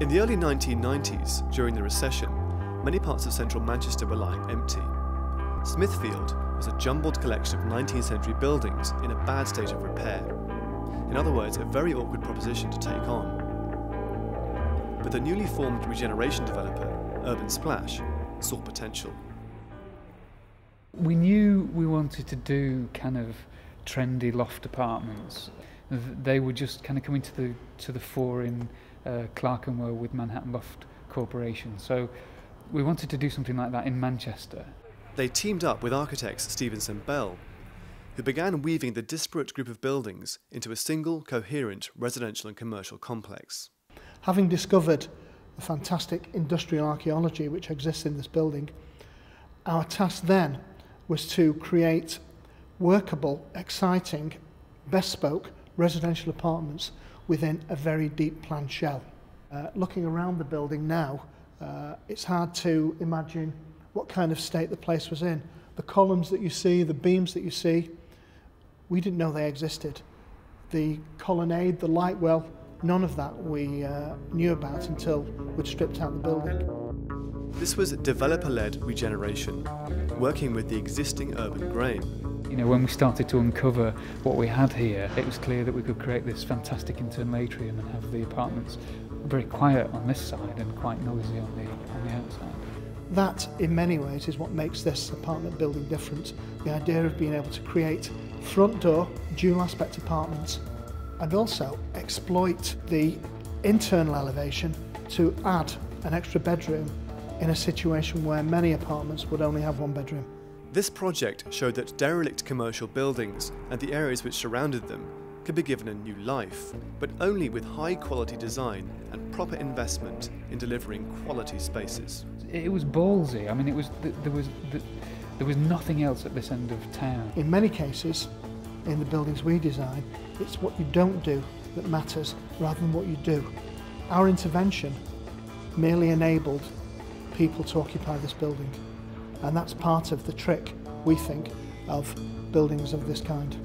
In the early 1990s, during the recession, many parts of central Manchester were lying empty. Smithfield was a jumbled collection of 19th century buildings in a bad state of repair. In other words, a very awkward proposition to take on. But the newly formed regeneration developer, Urban Splash, saw potential. We knew we wanted to do kind of trendy loft apartments. They were just kind of coming to the fore in Clerkenwell with Manhattan Loft Corporation. So we wanted to do something like that in Manchester. They teamed up with architects Stevenson Bell, who began weaving the disparate group of buildings into a single, coherent residential and commercial complex. Having discovered the fantastic industrial archaeology which exists in this building, our task then was to create workable, exciting, bespoke residential apartments within a very deep planned shell. Looking around the building now, it's hard to imagine what kind of state the place was in. The columns that you see, the beams that you see, we didn't know they existed. The colonnade, the light well, none of that we knew about until we'd stripped out the building. This was developer-led regeneration, working with the existing urban grain. You know, when we started to uncover what we had here, it was clear that we could create this fantastic internal atrium and have the apartments very quiet on this side and quite noisy on the outside. That, in many ways, is what makes this apartment building different. The idea of being able to create front door, dual aspect apartments and also exploit the internal elevation to add an extra bedroom in a situation where many apartments would only have one bedroom. This project showed that derelict commercial buildings and the areas which surrounded them could be given a new life, but only with high quality design and proper investment in delivering quality spaces. It was ballsy. I mean, there was nothing else at this end of town. In many cases, in the buildings we design, it's what you don't do that matters rather than what you do. Our intervention merely enabled people to occupy this building, and that's part of the trick, we think, of buildings of this kind.